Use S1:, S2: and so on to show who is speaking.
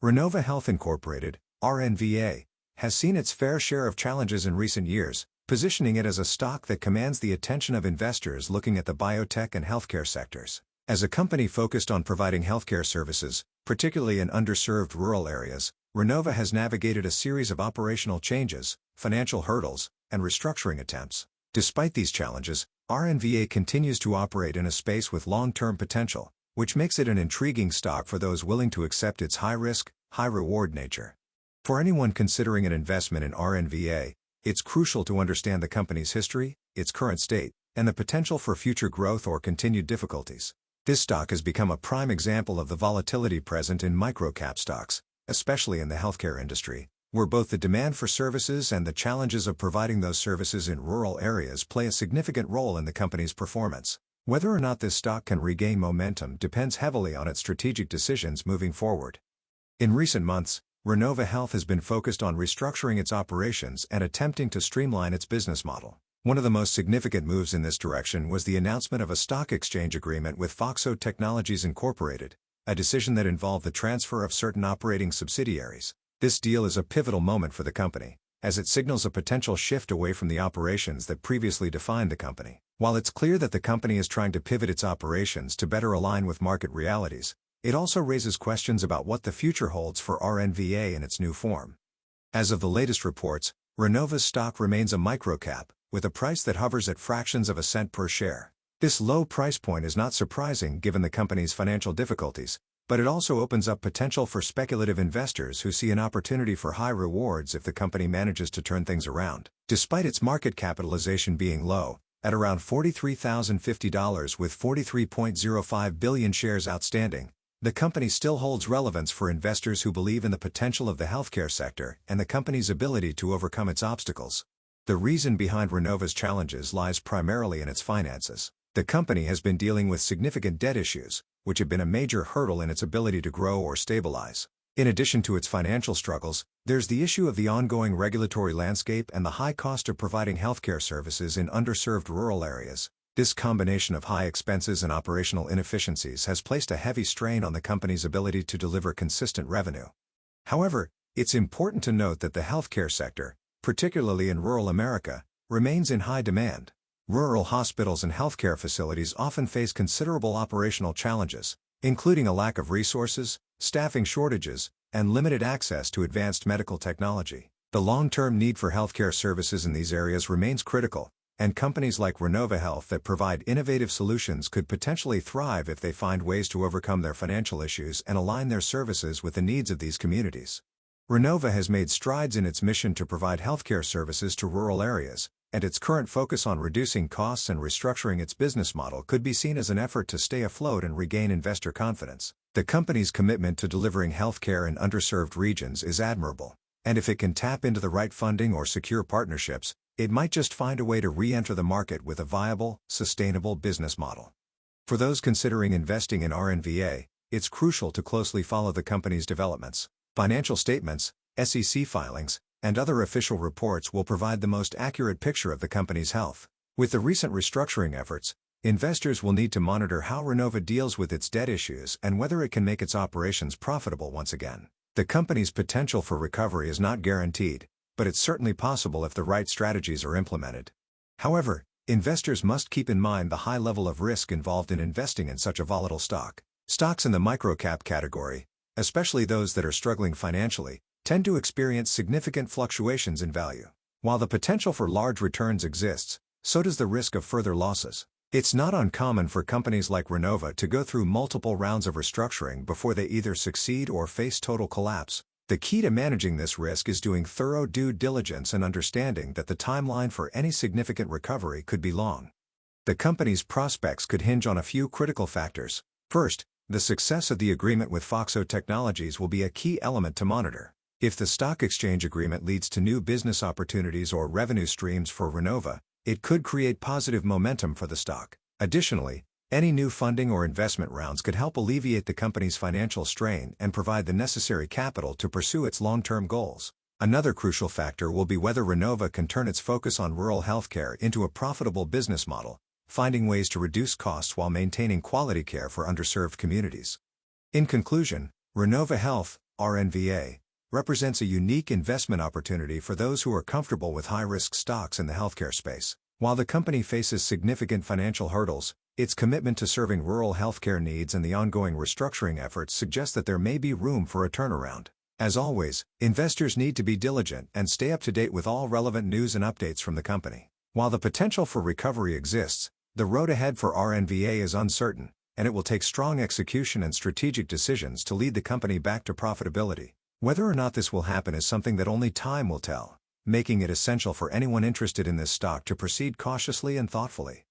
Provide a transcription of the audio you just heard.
S1: Rennova Health Incorporated, RNVA, has seen its fair share of challenges in recent years, positioning it as a stock that commands the attention of investors looking at the biotech and healthcare sectors. As a company focused on providing healthcare services, particularly in underserved rural areas, Rennova has navigated a series of operational changes, financial hurdles, and restructuring attempts. Despite these challenges, RNVA continues to operate in a space with long-term potential, which makes it an intriguing stock for those willing to accept its high-risk, high-reward nature. For anyone considering an investment in RNVA, it's crucial to understand the company's history, its current state, and the potential for future growth or continued difficulties. This stock has become a prime example of the volatility present in micro-cap stocks, especially in the healthcare industry, where both the demand for services and the challenges of providing those services in rural areas play a significant role in the company's performance. Whether or not this stock can regain momentum depends heavily on its strategic decisions moving forward. In recent months, Rennova Health has been focused on restructuring its operations and attempting to streamline its business model. One of the most significant moves in this direction was the announcement of a stock exchange agreement with Foxo Technologies Incorporated, a decision that involved the transfer of certain operating subsidiaries. This deal is a pivotal moment for the company, as it signals a potential shift away from the operations that previously defined the company. While it's clear that the company is trying to pivot its operations to better align with market realities, it also raises questions about what the future holds for RNVA in its new form. As of the latest reports, Rennova's stock remains a microcap, with a price that hovers at fractions of a cent per share. This low price point is not surprising given the company's financial difficulties, but it also opens up potential for speculative investors who see an opportunity for high rewards if the company manages to turn things around. Despite its market capitalization being low, at around $43,050 with 43.05 billion shares outstanding, the company still holds relevance for investors who believe in the potential of the healthcare sector and the company's ability to overcome its obstacles. The reason behind Rennova's challenges lies primarily in its finances. The company has been dealing with significant debt issues, which have been a major hurdle in its ability to grow or stabilize. In addition to its financial struggles, there's the issue of the ongoing regulatory landscape and the high cost of providing healthcare services in underserved rural areas. This combination of high expenses and operational inefficiencies has placed a heavy strain on the company's ability to deliver consistent revenue. However, it's important to note that the healthcare sector, particularly in rural America, remains in high demand. Rural hospitals and healthcare facilities often face considerable operational challenges, including a lack of resources, staffing shortages, and limited access to advanced medical technology. The long-term need for healthcare services in these areas remains critical, and companies like Rennova Health that provide innovative solutions could potentially thrive if they find ways to overcome their financial issues and align their services with the needs of these communities. Rennova has made strides in its mission to provide healthcare services to rural areas, and its current focus on reducing costs and restructuring its business model could be seen as an effort to stay afloat and regain investor confidence. The company's commitment to delivering healthcare in underserved regions is admirable, and if it can tap into the right funding or secure partnerships, it might just find a way to re-enter the market with a viable, sustainable business model. For those considering investing in RNVA, it's crucial to closely follow the company's developments. Financial statements, SEC filings, and other official reports will provide the most accurate picture of the company's health. With the recent restructuring efforts, investors will need to monitor how Rennova deals with its debt issues and whether it can make its operations profitable once again. The company's potential for recovery is not guaranteed, but it's certainly possible if the right strategies are implemented. However, investors must keep in mind the high level of risk involved in investing in such a volatile stock. Stocks in the microcap category, especially those that are struggling financially, tend to experience significant fluctuations in value. While the potential for large returns exists, so does the risk of further losses. It's not uncommon for companies like Rennova to go through multiple rounds of restructuring before they either succeed or face total collapse. The key to managing this risk is doing thorough due diligence and understanding that the timeline for any significant recovery could be long. The company's prospects could hinge on a few critical factors. First, the success of the agreement with Foxo Technologies will be a key element to monitor. If the stock exchange agreement leads to new business opportunities or revenue streams for Rennova, it could create positive momentum for the stock. Additionally, any new funding or investment rounds could help alleviate the company's financial strain and provide the necessary capital to pursue its long-term goals. Another crucial factor will be whether Rennova can turn its focus on rural healthcare into a profitable business model, finding ways to reduce costs while maintaining quality care for underserved communities. In conclusion, Rennova Health, Rnva, represents a unique investment opportunity for those who are comfortable with high-risk stocks in the healthcare space. While the company faces significant financial hurdles, its commitment to serving rural healthcare needs and the ongoing restructuring efforts suggest that there may be room for a turnaround. As always, investors need to be diligent and stay up to date with all relevant news and updates from the company. While the potential for recovery exists, the road ahead for Rnva is uncertain, and it will take strong execution and strategic decisions to lead the company back to profitability. Whether or not this will happen is something that only time will tell, making it essential for anyone interested in this stock to proceed cautiously and thoughtfully.